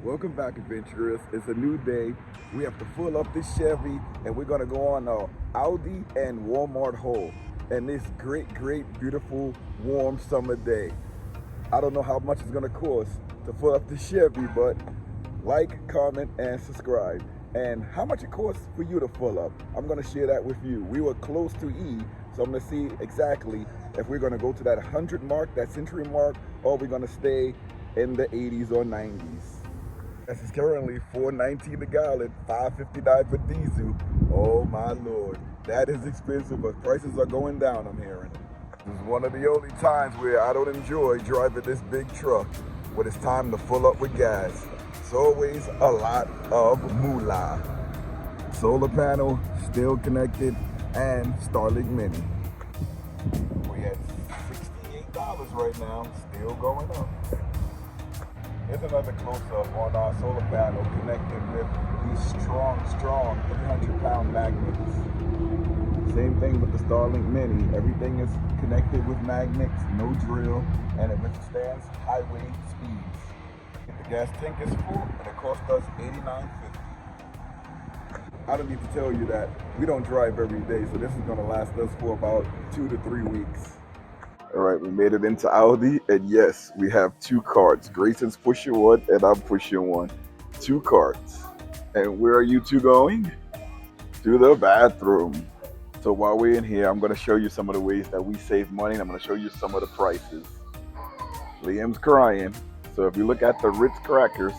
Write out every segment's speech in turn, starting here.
Welcome back, adventurers. It's a new day. We have to fill up this Chevy and we're gonna go on a Aldi and Walmart haul. And this great, beautiful, warm summer day. I don't know how much it's gonna cost to fill up the Chevy, but like, comment, and subscribe. And how much it costs for you to fill up, I'm gonna share that with you. We were close to E, so I'm gonna see exactly if we're gonna go to that 100 mark, that century mark, or we're gonna stay in the 80s or 90s. This is currently $4.19 a gallon, $5.59 for diesel. Oh my Lord, that is expensive, but prices are going down, I'm hearing. This is one of the only times where I don't enjoy driving this big truck when it's time to fill up with gas. It's always a lot of moolah. Solar panel still connected and Starlink Mini. We at $68 right now, still going up. Here's another close-up on our solar panel connected with these strong 300-pound magnets. Same thing with the Starlink Mini. Everything is connected with magnets, no drill, and it withstands highway speeds. If the gas tank is full, and it costs us $89.50. I don't need to tell you that we don't drive every day, so this is going to last us for about 2 to 3 weeks. All right, we made it into Aldi, and yes, we have 2 carts. Grayson's pushing one, and I'm pushing one. 2 carts. And where are you two going? To the bathroom. So while we're in here, I'm going to show you some of the ways that we save money, and I'm going to show you some of the prices. Liam's crying. So if you look at the Ritz crackers,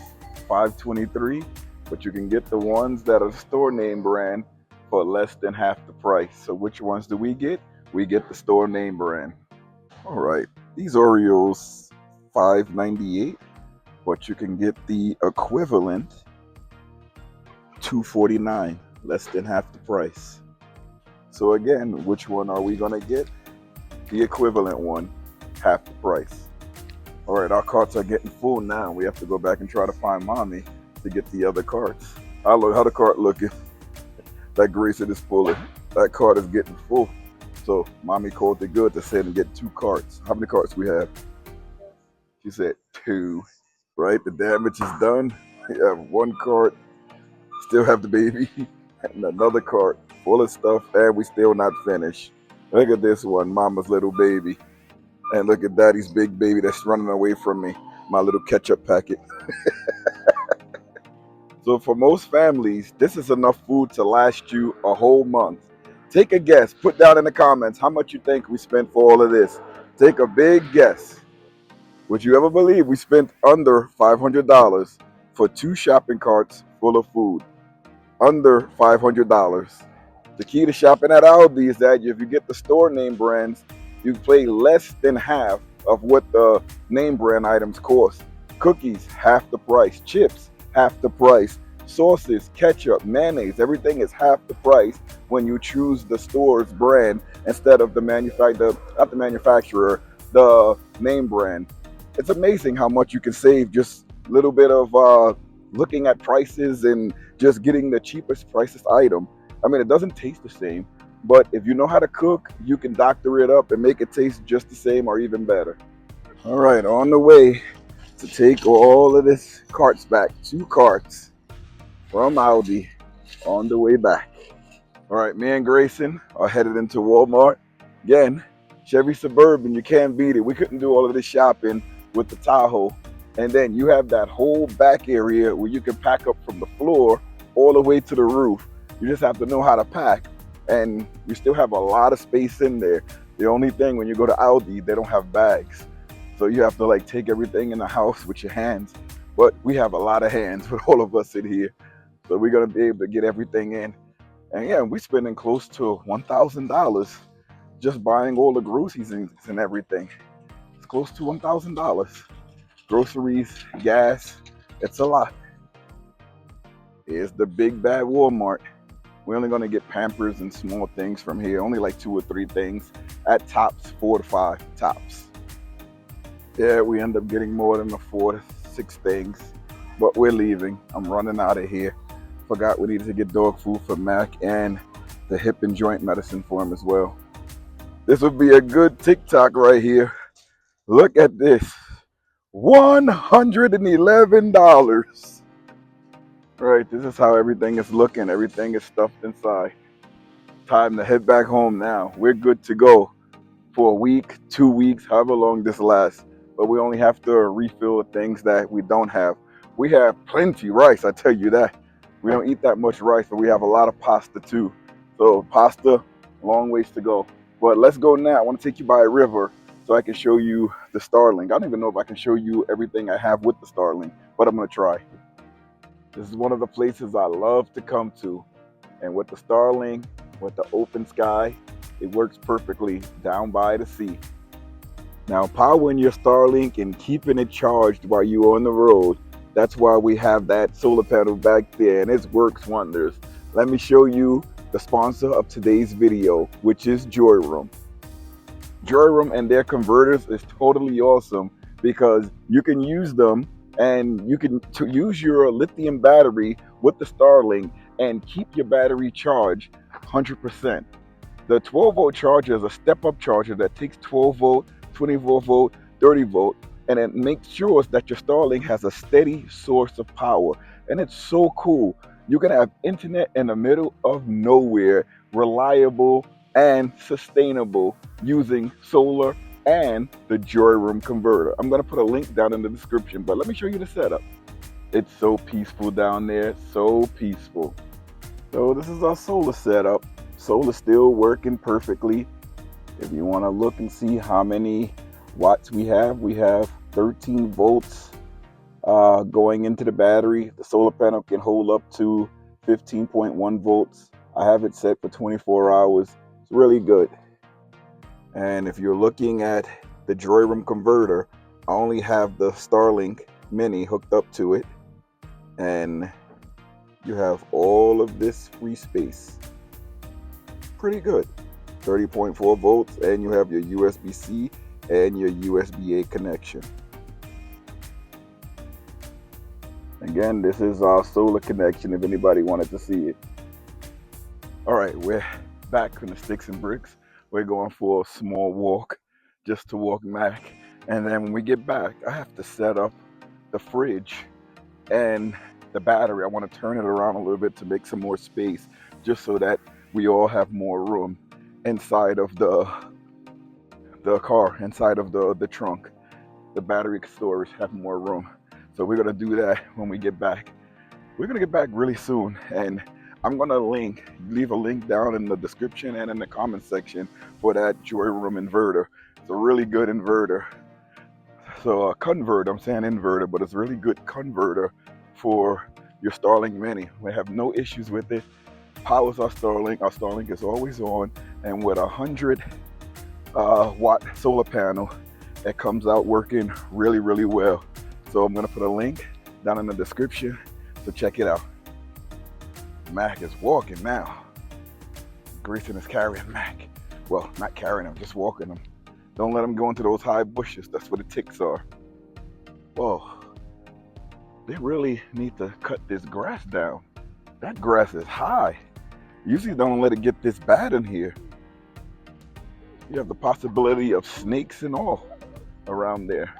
$5.23, but you can get the ones that are store name brand for less than half the price. So which ones do we get? We get the store name brand. All right, these Oreos, $5.98, but you can get the equivalent, $2.49, less than half the price. So again, which one are we gonna get? The equivalent one, half the price. All right, our carts are getting full now. We have to go back and try to find mommy to get the other carts. How the cart looking? That Grayson is pulling. That cart is getting full. So mommy called it good to send and get 2 carts. How many carts we have? She said 2, right? The damage is done. We have 1 cart, still have the baby, and another cart full of stuff, and we still not finished. Look at this one, mama's little baby. And look at daddy's big baby that's running away from me, my little ketchup packet. So for most families, this is enough food to last you a whole month. Take a guess. Put down in the comments how much you think we spent for all of this. Take a big guess. Would you ever believe we spent under $500 for 2 shopping carts full of food? Under $500. The key to shopping at Aldi is that if you get the store name brands, you pay less than half of what the name brand items cost. Cookies, half the price. Chips, half the price. Sauces, ketchup, mayonnaise, everything is half the price when you choose the store's brand instead of the the name brand. It's amazing how much you can save just a little bit of looking at prices and just getting the cheapest prices item. I mean, it doesn't taste the same, but if you know how to cook, you can doctor it up and make it taste just the same or even better. All right, on the way to take all of this carts back, 2 carts from Aldi on the way back. All right, me and Grayson are headed into Walmart. Again, Chevy Suburban, you can't beat it. We couldn't do all of this shopping with the Tahoe. And then you have that whole back area where you can pack up from the floor all the way to the roof. You just have to know how to pack. And you still have a lot of space in there. The only thing when you go to Aldi, they don't have bags. So you have to like take everything in the house with your hands. But we have a lot of hands with all of us in here. So we're gonna be able to get everything in. And yeah, we're spending close to $1,000 just buying all the groceries and everything. It's close to $1,000. Groceries, gas, it's a lot. Here's the big bad Walmart. We're only gonna get Pampers and small things from here, only like 2 or 3 things. At tops, 4 to 5 tops. Yeah, we end up getting more than the 4 to 6 things, but we're leaving. I'm running out of here. Forgot we needed to get dog food for Mac and the hip and joint medicine for him as well. This would be a good TikTok right here. Look at this. $111. All right, this is how everything is looking. Everything is stuffed inside. Time to head back home now. We're good to go for a week, 2 weeks, however long this lasts. But we only have to refill the things that we don't have. We have plenty rice, I tell you that. We don't eat that much rice, but we have a lot of pasta too. So pasta, long ways to go. But let's go now. I want to take you by a river so I can show you the Starlink. I don't even know if I can show you everything I have with the Starlink, but I'm gonna try. This is one of the places I love to come to. And with the Starlink, with the open sky, it works perfectly down by the sea. Now, powering your Starlink and keeping it charged while you're on the road, that's why we have that solar panel back there, and it works wonders. Let me show you the sponsor of today's video, which is Joyroom. Joyroom and their converters is totally awesome because you can use them and you can use your lithium battery with the Starlink and keep your battery charged 100%. The 12-volt charger is a step-up charger that takes 12-volt, 24-volt, 30-volt, and it makes sure that your Starlink has a steady source of power. And it's so cool. You can have internet in the middle of nowhere, reliable and sustainable using solar and the Joyroom converter. I'm going to put a link down in the description, but let me show you the setup. It's so peaceful down there, so peaceful. So this is our solar setup. Solar still working perfectly. If you want to look and see how many watts we have 13 volts going into the battery. The solar panel can hold up to 15.1 volts. I have it set for 24 hours. It's really good. And if you're looking at the Joyroom converter, I only have the Starlink Mini hooked up to it. And you have all of this free space. Pretty good. 30.4 volts, and you have your USB-C and your USB-A connection. Again, this is our solar connection if anybody wanted to see it. All right, we're back from the sticks and bricks. We're going for a small walk just to walk back. And then when we get back, I have to set up the fridge and the battery. I want to turn it around a little bit to make some more space just so that we all have more room inside of the car, inside of the trunk. The battery storage have more room. So we're gonna do that when we get back. We're gonna get back really soon, and I'm gonna leave a link down in the description and in the comment section for that Joyroom inverter. It's a really good inverter. So a converter, I'm saying inverter, but it's a really good converter for your Starlink Mini. We have no issues with it. Powers our Starlink. Our Starlink is always on, and with 100 watt solar panel, it comes out working really, really well. So I'm gonna put a link down in the description, so check it out. Mac is walking now. Grayson is carrying Mac. Well, not carrying him, just walking him. Don't let him go into those high bushes. That's where the ticks are. Whoa. They really need to cut this grass down. That grass is high. Usually don't let it get this bad in here. You have the possibility of snakes and all around there.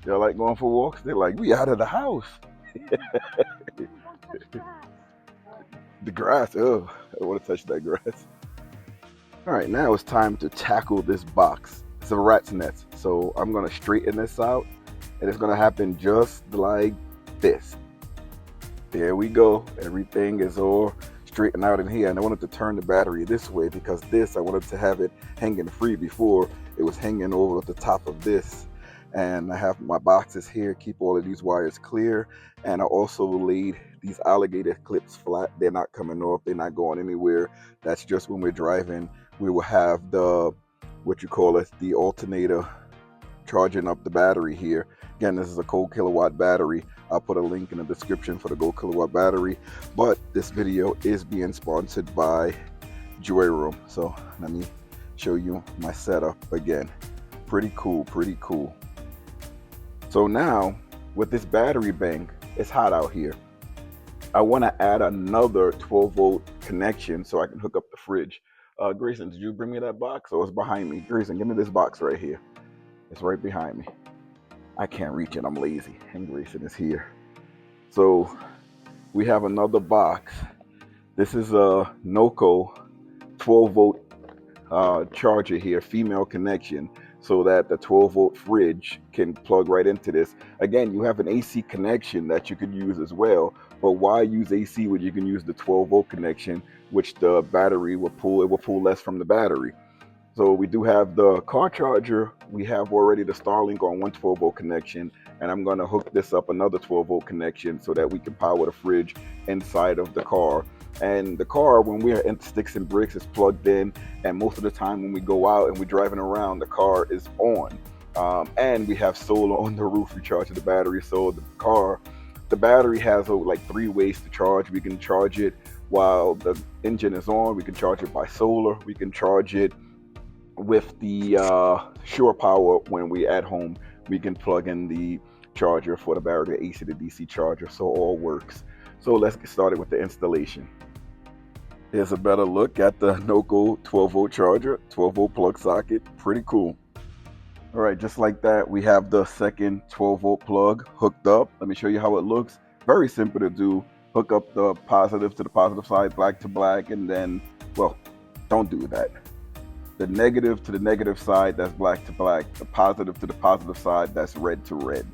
They're like going for walks. They're like, we out of the house. The grass, oh, I don't want to touch that grass. All right, now it's time to tackle this box. It's a rat's nest. So I'm gonna straighten this out, and it's gonna happen just like this. There we go. Everything is all straightened out in here, and I wanted to turn the battery this way because I wanted to have it hanging free. Before it was hanging over the top of this. And I have my boxes here, keep all of these wires clear, and I also laid these alligator clips flat. They're not coming off, they're not going anywhere. That's just when we're driving, we will have the the alternator charging up the battery here. Again, this is a cold kilowatt battery. I'll put a link in the description for the Gold Kilowatt battery, but this video is being sponsored by Joyroom. So let me show you my setup again. Pretty cool, pretty cool. So now with this battery bank, it's hot out here. I want to add another 12-volt connection so I can hook up the fridge. Grayson, did you bring me that box? Or it's behind me? Grayson, give me this box right here. It's right behind me. I can't reach it, I'm lazy, and Grayson is here. So we have another box. This is a NOCO 12-volt charger here, female connection, so that the 12-volt fridge can plug right into this. Again, you have an AC connection that you could use as well, but why use AC when you can use the 12-volt connection, which the battery will pull? It will pull less from the battery. So we do have the car charger. We have already the Starlink on one 12-volt connection, and I'm going to hook this up another 12-volt connection so that we can power the fridge inside of the car. And the car, when we're in sticks and bricks, is plugged in, and most of the time when we go out and we're driving around, the car is on. And we have solar on the roof recharging the battery. So the battery has like 3 ways to charge. We can charge it while the engine is on. We can charge it by solar. We can charge it with the shore power. When we at home, we can plug in the charger for the battery, the AC to DC charger, so all works. So let's get started with the installation. Here's a better look at the NOCO 12-volt charger, 12-volt plug socket. Pretty cool. All right, just like that, we have the second 12-volt plug hooked up. Let me show you how it looks. Very simple to do. Hook up the positive to the positive side, black to black, and then, well, don't do that. The negative to the negative side, that's black to black. The positive to the positive side, that's red to red.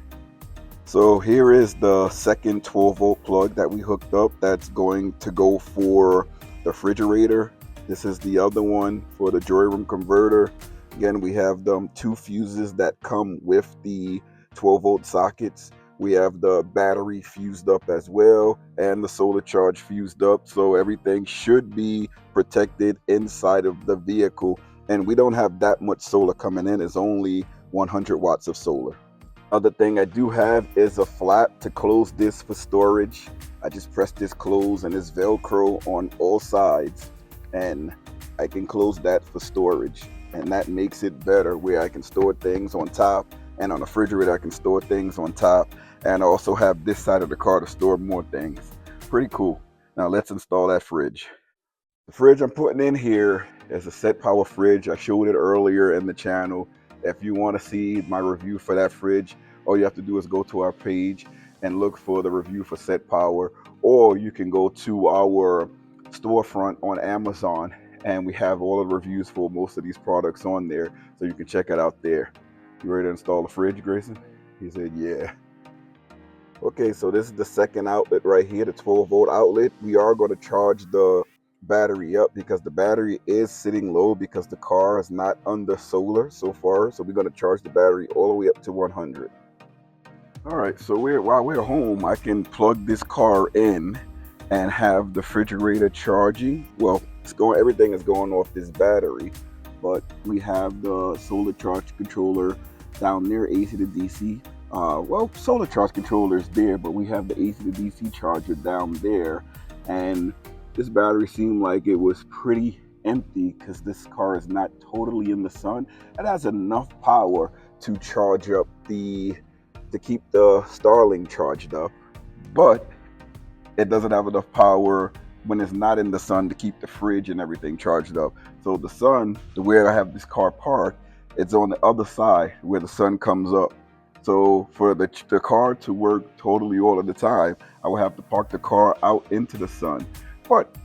So here is the second 12-volt plug that we hooked up. That's going to go for the refrigerator. This is the other one for the Joyroom converter. Again, we have them 2 fuses that come with the 12-volt sockets. We have the battery fused up as well, and the solar charge fused up. So everything should be protected inside of the vehicle. And we don't have that much solar coming in. It's only 100 watts of solar. Other thing I do have is a flap to close this for storage. I just press this close, and it's Velcro on all sides, and I can close that for storage. And that makes it better, where I can store things on top, and on the refrigerator I can store things on top, and I also have this side of the car to store more things. Pretty cool. Now let's install that fridge. The fridge I'm putting in here is a SetPower fridge. I showed it earlier in the channel. If you want to see my review for that fridge, all you have to do is go to our page and look for the review for SetPower, or you can go to our storefront on Amazon, and we have all the reviews for most of these products on there, so you can check it out there. You ready to install the fridge, Grayson? He said, yeah. Okay, so this is the second outlet right here, the 12-volt outlet. We are going to charge the battery up because the battery is sitting low because the car is not under solar so far. So we're going to charge the battery all the way up to 100. All right, so while we're home, I can plug this car in and have the refrigerator charging. Well, everything is going off this battery, but we have the solar charge controller down there, AC to DC. Well, solar charge controller is there, but we have the AC to DC charger down there, and this battery seemed like it was pretty empty because this car is not totally in the sun. It has enough power to charge up to keep the Starlink charged up, but it doesn't have enough power when it's not in the sun to keep the fridge and everything charged up. So the sun, where I have this car parked, it's on the other side where the sun comes up. So for the car to work totally all of the time, I will have to park the car out into the sun. But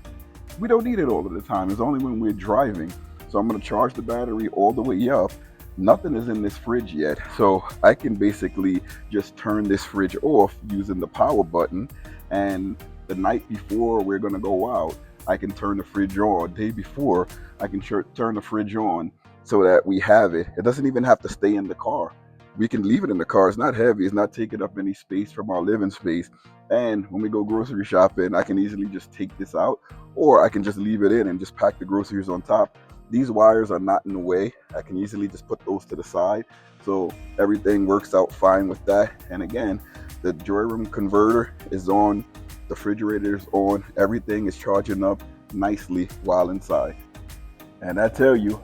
we don't need it all of the time. It's only when we're driving. So I'm going to charge the battery all the way up. Nothing is in this fridge yet. So I can basically just turn this fridge off using the power button. And the night before we're going to go out, I can turn the fridge on. The day before, I can turn the fridge on so that we have it. It doesn't even have to stay in the car. We can leave it in the car. It's not heavy. It's not taking up any space from our living space. And when we go grocery shopping, I can easily just take this out, or I can just leave it in and just pack the groceries on top. These wires are not in the way. I can easily just put those to the side. So everything works out fine with that. And again, the Joyroom converter is on, the refrigerator is on, everything is charging up nicely while inside. And I tell you,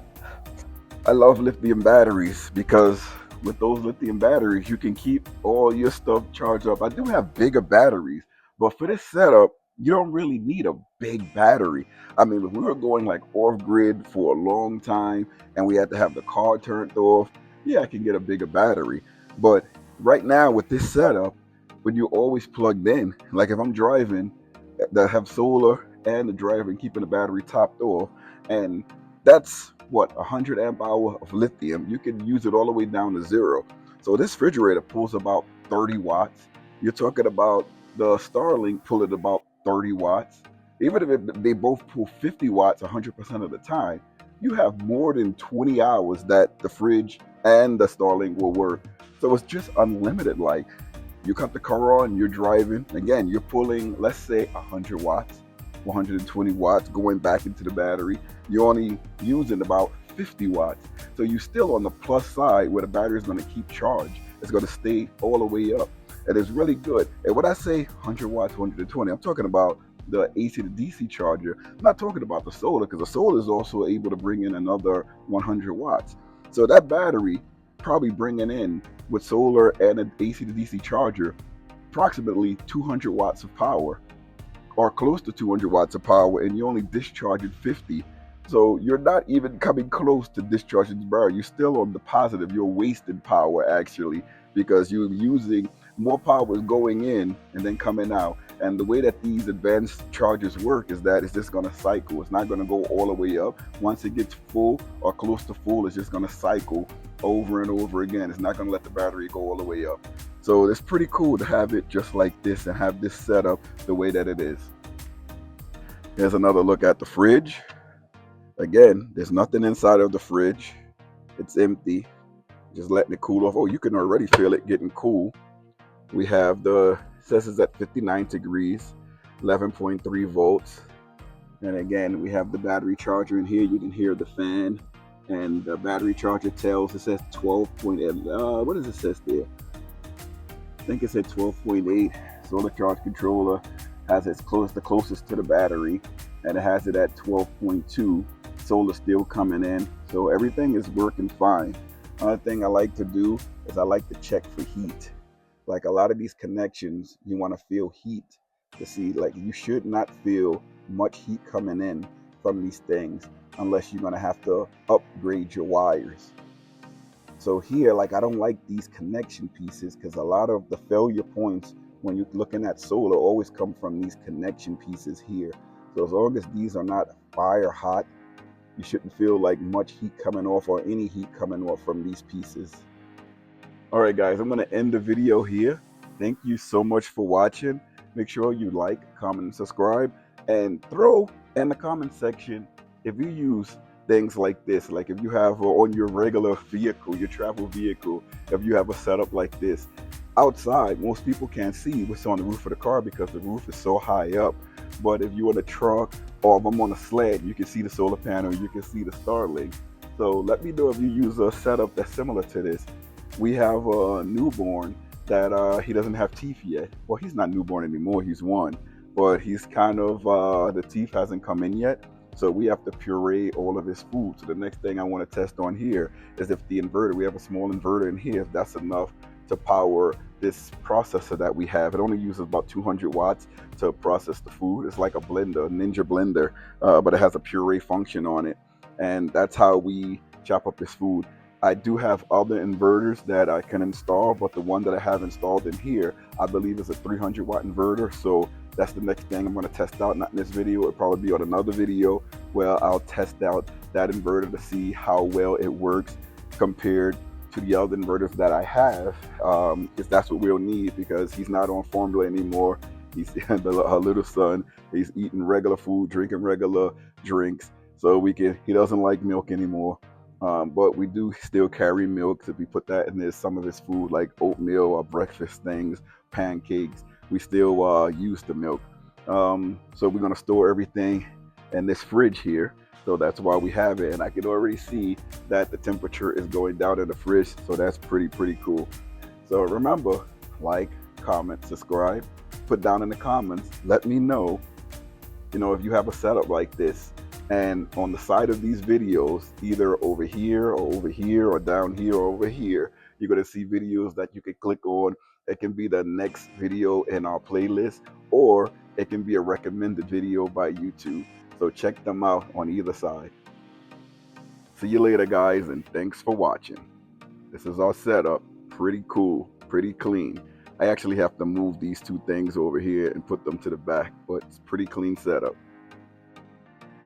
I love lithium batteries because with those lithium batteries, you can keep all your stuff charged up. I do have bigger batteries, but for this setup, you don't really need a big battery. I mean, if we were going like off-grid for a long time and we had to have the car turned off, yeah, I can get a bigger battery. But right now with this setup, when you're always plugged in, like if I'm driving that have solar and the driver and keeping the battery topped off. And that's what, 100 amp hour of lithium. You can use it all the way down to 0. So this refrigerator pulls about 30 watts. You're talking about the Starlink pulling about 30 watts. Even if they both pull 50 watts 100% of the time, you have more than 20 hours that the fridge and the Starlink will work. So it's just unlimited. Like, you cut the car on, you're driving. Again, you're pulling, let's say, 100 watts, 120 watts going back into the battery. You're only using about 50 watts. So you're still on the plus side where the battery is going to keep charge. It's going to stay all the way up. And it's really good. And when I say 100 watts, 120, I'm talking about the AC to DC charger. I'm not talking about the solar, because the solar is also able to bring in another 100 watts. So that battery probably bringing in, with solar and an AC to DC charger, approximately 200 watts of power, or close to 200 watts of power, and you only discharging 50. So you're not even coming close to discharging the battery. You're still on the positive. You're wasting power, actually, because you're using more power is going in and then coming out. And the way that these advanced chargers work is that it's just going to cycle. It's not going to go all the way up. Once it gets full or close to full, it's just going to cycle over and over again. It's not going to let the battery go all the way up. So it's pretty cool to have it just like this and have this set up the way that it is. Here's another look at the fridge. Again, there's nothing inside of the fridge. It's empty. Just letting it cool off. Oh, you can already feel it getting cool. We have the, says it's at 59 degrees, 11.3 volts. And again, we have the battery charger in here. You can hear the fan, and the battery charger tells, it says 12.8. What does it say there? I think it said 12.8. Solar charge controller has its the closest to the battery, and it has it at 12.2. Solar still coming in, so everything is working fine. Another thing I like to do is I like to check for heat. Like, a lot of these connections, you want to feel heat to see, like, you should not feel much heat coming in from these things unless you're going to have to upgrade your wires. So here, like, I don't like these connection pieces, because a lot of the failure points when you're looking at solar always come from these connection pieces here. So as long as these are not fire hot, you shouldn't feel like much heat coming off, or any heat coming off from these pieces. All right, guys, I'm going to end the video here. Thank you so much for watching. Make sure you like, comment, and subscribe, and throw in the comment section if you use things like this. Like, if you have on your regular vehicle, your travel vehicle, if you have a setup like this. Outside, most people can't see what's on the roof of the car because the roof is so high up. But if you're in a truck, or if I'm on a sled, you can see the solar panel, you can see the Starlink. So let me know if you use a setup that's similar to this. We have a newborn that he doesn't have teeth yet. Well, he's not newborn anymore, he's 1. But he's kind of, the teeth hasn't come in yet. So we have to puree all of his food. So the next thing I want to test on here is if the inverter, we have a small inverter in here, if that's enough to power this processor that we have. It only uses about 200 watts to process the food. It's like a blender, a Ninja blender, but it has a puree function on it. And that's how we chop up this food. I do have other inverters that I can install, but the one that I have installed in here, I believe is a 300 watt inverter. So that's the next thing I'm going to test out. Not in this video, it'll probably be on another video where I'll test out that inverter to see how well it works compared to the other inverters that I have, because that's what we'll need, because he's not on formula anymore. He's her little son. He's eating regular food, drinking regular drinks. So he doesn't like milk anymore. But we do still carry milk. So we put that in some of his food, like oatmeal or breakfast things, pancakes. We still use the milk. So we're gonna store everything in this fridge here. So that's why we have it, and I can already see that the temperature is going down in the fridge, so that's pretty cool. So remember, like, comment, subscribe, put down in the comments, let me know, if you have a setup like this. And on the side of these videos, either over here or over here or down here or over here, you're going to see videos that you can click on. It can be the next video in our playlist, or it can be a recommended video by YouTube. So check them out on either side. See you later, guys, and thanks for watching. This is our setup. Pretty cool, pretty clean. I actually have to move these two things over here and put them to the back, but it's pretty clean setup.